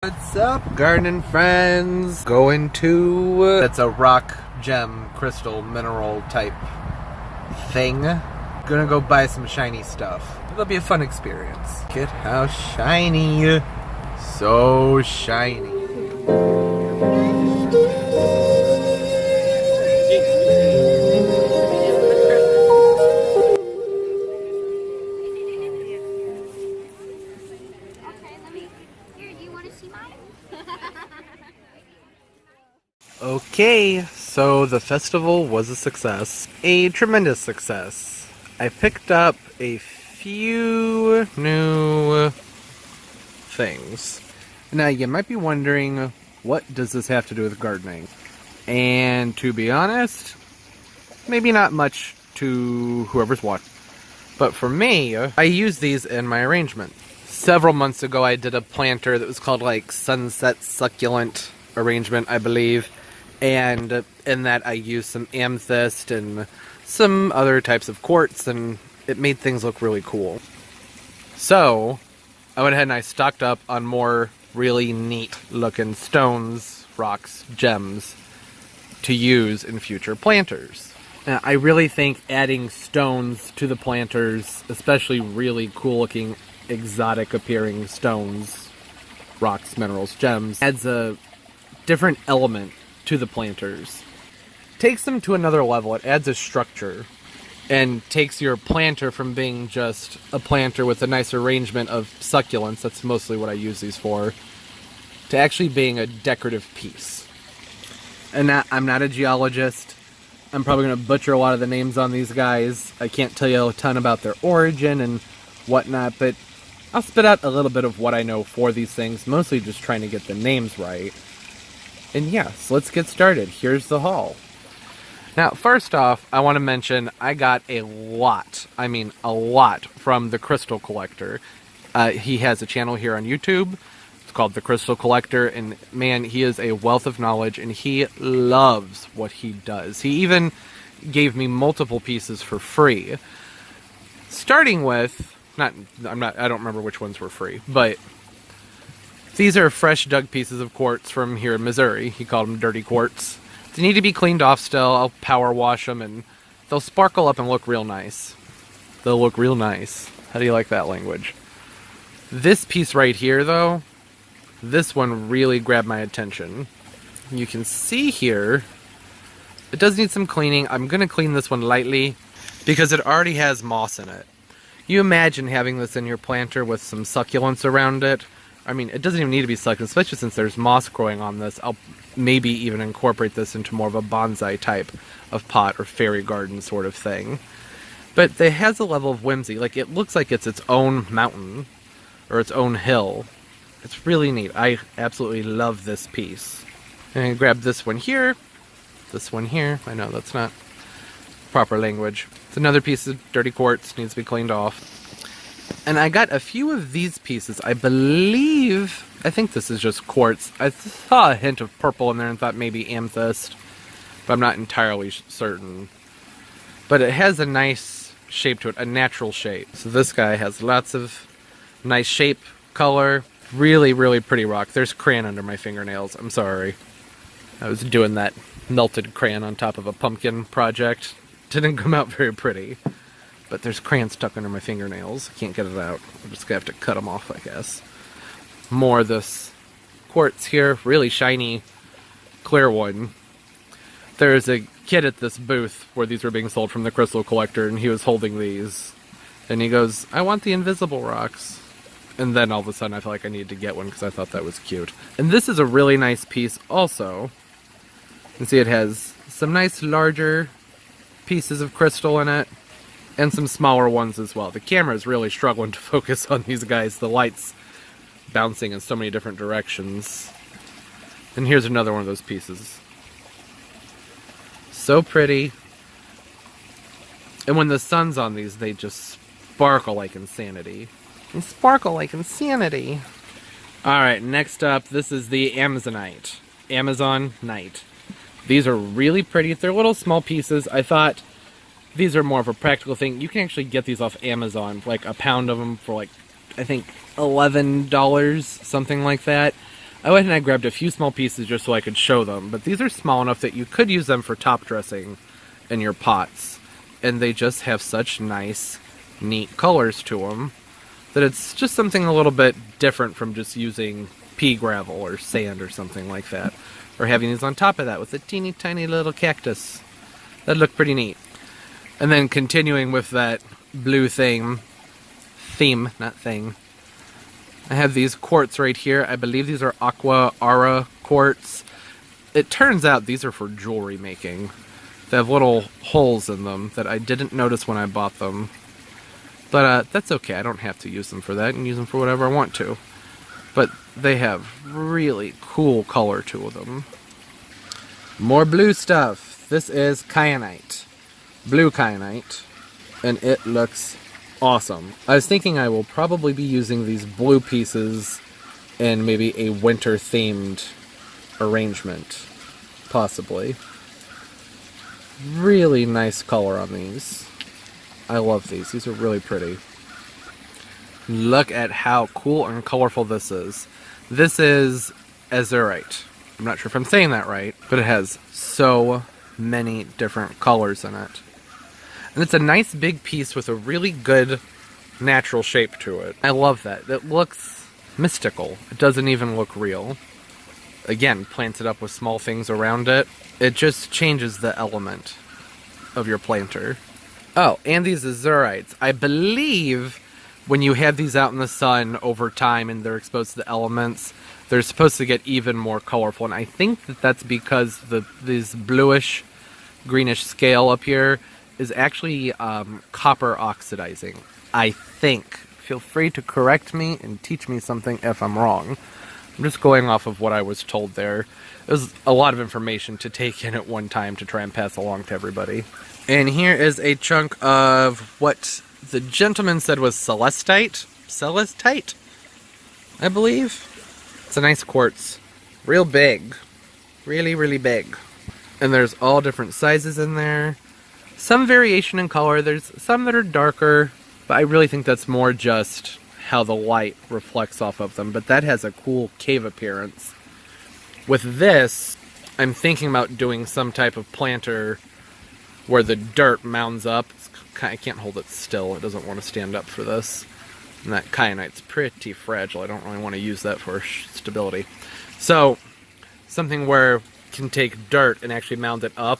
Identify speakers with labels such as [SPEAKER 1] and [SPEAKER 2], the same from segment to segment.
[SPEAKER 1] What's up, gardening friends? Going to... that's a rock, gem, crystal, mineral type thing. Gonna go buy some shiny stuff. It'll be a fun experience. Look at how shiny. So shiny. Okay, so the festival was a success. A tremendous success. I picked up a few new things. Now, you might be wondering, what does this have to do with gardening? And to be honest, maybe not much to whoever's watching. But for me, I use these in my arrangement. Several months ago, I did a planter that was called like Sunset Succulent Arrangement, I believe. And in that I used some Amethyst and some other types of quartz, and it made things look really cool. So I went ahead and I stocked up on more really neat looking stones, rocks, gems to use in future planters. Now, I really think adding stones to the planters, especially really cool looking exotic appearing stones, rocks, minerals, gems, adds a different element to the planters. Takes them to another level. It adds a structure and takes your planter from being just a planter with a nice arrangement of succulents, that's mostly what I use these for, to actually being a decorative piece. And I'm not a geologist. I'm probably going to butcher a lot of the names on these guys. I can't tell you a ton about their origin and whatnot, but I'll spit out a little bit of what I know for these things, mostly just trying to get the names right. And yes, let's get started. Here's the haul. Now, first off, I want to mention I got a lot, I mean a lot, from TheCrystalCollector. He has a channel here on YouTube. It's called TheCrystalCollector, and man, he is a wealth of knowledge, and he loves what he does. He even gave me multiple pieces for free. Starting with, I don't remember which ones were free, but these are fresh dug pieces of quartz from here in Missouri. He called them dirty quartz. They need to be cleaned off still. I'll power wash them and they'll sparkle up and look real nice. They'll look real nice. How do you like that language? This piece right here though, this one really grabbed my attention. You can see here, it does need some cleaning. I'm going to clean this one lightly because it already has moss in it. You imagine having this in your planter with some succulents around it. I mean, it doesn't even need to be succulent, especially since there's moss growing on this. I'll maybe even incorporate this into more of a bonsai type of pot or fairy garden sort of thing. But it has a level of whimsy. Like, it looks like it's its own mountain or its own hill. It's really neat. I absolutely love this piece. And I grab this one here. I know that's not proper language. It's another piece of dirty quartz, needs to be cleaned off. And I got a few of these pieces. I think this is just quartz. I saw a hint of purple in there and thought maybe amethyst, but I'm not entirely certain. But it has a nice shape to it, a natural shape. So this guy has lots of nice shape, color, really, really pretty rock. There's crayon under my fingernails. I'm sorry. I was doing that melted crayon on top of a pumpkin project. Didn't come out very pretty. But there's crayon stuck under my fingernails. I can't get it out. I'm just going to have to cut them off, I guess. More of this quartz here. Really shiny, clear one. There's a kid at this booth where these were being sold from TheCrystalCollector, and he was holding these. And he goes, I want the invisible rocks. And then all of a sudden I felt like I needed to get one because I thought that was cute. And this is a really nice piece also. You can see it has some nice larger pieces of crystal in it. And some smaller ones as well. The camera is really struggling to focus on these guys. The light's bouncing in so many different directions. And here's another one of those pieces. So pretty. And when the sun's on these, they just sparkle like insanity. They sparkle like insanity. Alright, next up, this is the Amazonite. Amazonite. These are really pretty. They're little small pieces. I thought these are more of a practical thing. You can actually get these off Amazon, like a pound of them for like, I think $11, something like that. I went and I grabbed a few small pieces just so I could show them, but these are small enough that you could use them for top dressing in your pots. And they just have such nice, neat colors to them that it's just something a little bit different from just using pea gravel or sand or something like that. Or having these on top of that with a teeny tiny little cactus. That'd look pretty neat. And then continuing with that blue theme, not thing. I have these quartz right here. I believe these are Aqua Aura quartz. It turns out these are for jewelry making. They have little holes in them that I didn't notice when I bought them. But that's okay. I don't have to use them for that. I can use them for whatever I want to. But they have really cool color to them. More blue stuff. This is kyanite. Blue kyanite. And it looks awesome. I was thinking I will probably be using these blue pieces in maybe a winter themed arrangement. Possibly. Really nice color on these. I love these. These are really pretty. Look at how cool and colorful this is. This is azurite. I'm not sure if I'm saying that right, but it has so many different colors in it. And it's a nice big piece with a really good natural shape to it. I love that. It looks mystical. It doesn't even look real. Again, planted up with small things around it. It just changes the element of your planter. Oh, and these azurites. I believe when you have these out in the sun over time and they're exposed to the elements, they're supposed to get even more colorful. And I think that that's because this bluish, greenish scale up here is actually copper oxidizing. I think. Feel free to correct me and teach me something if I'm wrong. I'm just going off of what I was told there. It was a lot of information to take in at one time to try and pass along to everybody. And here is a chunk of what the gentleman said was celestite. Celestite, I believe. It's a nice quartz. Real big. Really, really big. And there's all different sizes in there. Some variation in color. There's some that are darker, but I really think that's more just how the light reflects off of them. But that has a cool cave appearance. With this, I'm thinking about doing some type of planter where the dirt mounds up. I can't hold it still. It doesn't want to stand up for this. And that kyanite's pretty fragile. I don't really want to use that for stability. So, something where you can take dirt and actually mound it up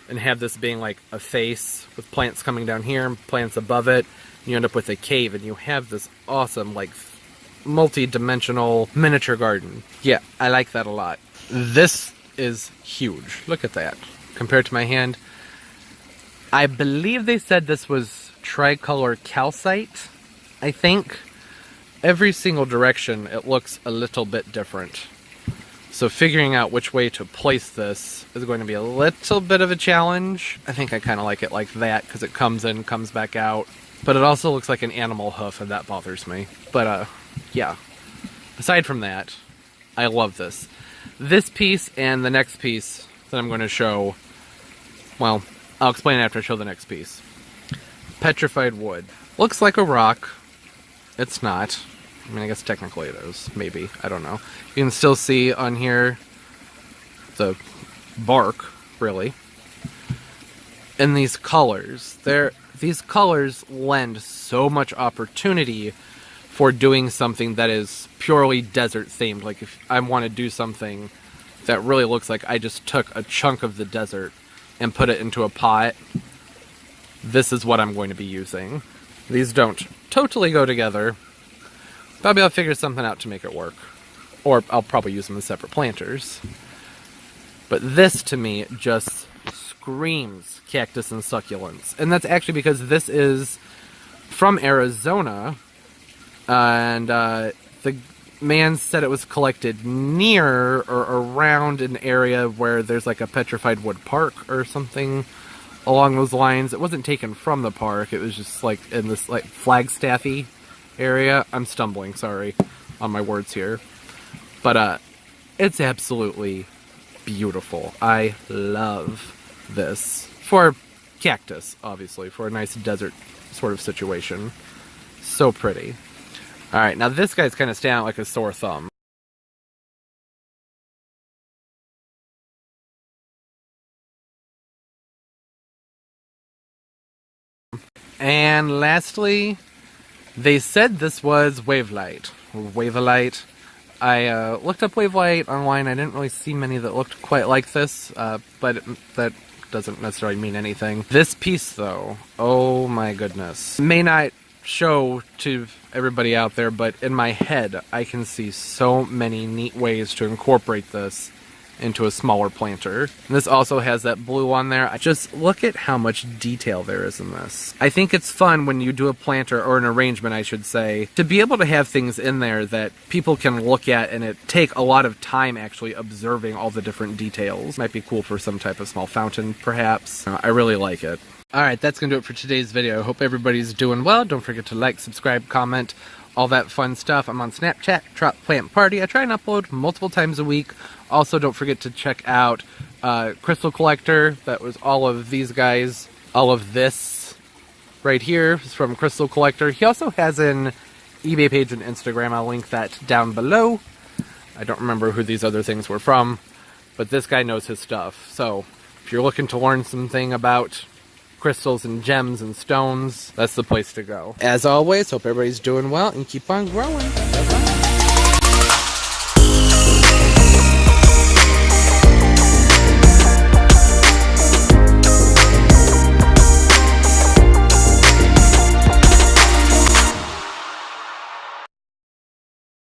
[SPEAKER 1] and have this being like a face with plants coming down here, plants above it. You end up with a cave and you have this awesome, like, multi-dimensional miniature garden. Yeah, I like that a lot. This is huge. Look at that. Compared to my hand. I believe they said this was tricolor calcite, I think. Every single direction it looks a little bit different. So figuring out which way to place this is going to be a little bit of a challenge. I think I kind of like it like that because it comes in, comes back out. But it also looks like an animal hoof and that bothers me. But yeah. Aside from that, I love this. This piece and the next piece that I'm going to show, well, I'll explain it after I show the next piece. Petrified wood. Looks like a rock. It's not. I mean, I guess technically it is. Maybe. I don't know. You can still see on here the bark, really. And these colors. These colors lend so much opportunity for doing something that is purely desert themed. Like if I want to do something that really looks like I just took a chunk of the desert and put it into a pot, this is what I'm going to be using. These don't totally go together. Probably I'll figure something out to make it work. Or I'll probably use them as separate planters. But this, to me, just screams cactus and succulents. And that's actually because this is from Arizona. And the man said it was collected near or around an area where there's like a petrified wood park or something along those lines. It wasn't taken from the park. It was just like in this like Flagstaffy area. I'm stumbling, sorry, on my words here. But it's absolutely beautiful. I love this. For cactus, obviously, for a nice desert sort of situation. So pretty. Alright, now this guy's kind of standing out like a sore thumb. And lastly, they said this was Wavelight. Wavelite. I looked up Wavelight online. I didn't really see many that looked quite like this, but that doesn't necessarily mean anything. This piece, though, oh my goodness. May not show to everybody out there, but in my head, I can see so many neat ways to incorporate this into a smaller planter. And this also has that blue on there. Just look at how much detail there is in this. I think it's fun when you do a planter, or an arrangement I should say, to be able to have things in there that people can look at and it take a lot of time actually observing all the different details. Might be cool for some type of small fountain perhaps. I really like it. Alright, that's gonna do it for today's video. I hope everybody's doing well. Don't forget to like, subscribe, comment, all that fun stuff. I'm on Snapchat, Trop Plant Party. I try and upload multiple times a week. Also, don't forget to check out TheCrystalCollector. That was all of these guys. All of this right here is from TheCrystalCollector. He also has an eBay page and Instagram. I'll link that down below. I don't remember who these other things were from, but this guy knows his stuff. So, if you're looking to learn something about crystals and gems and stones, that's the place to go. As always, hope everybody's doing well and keep on growing. Bye-bye.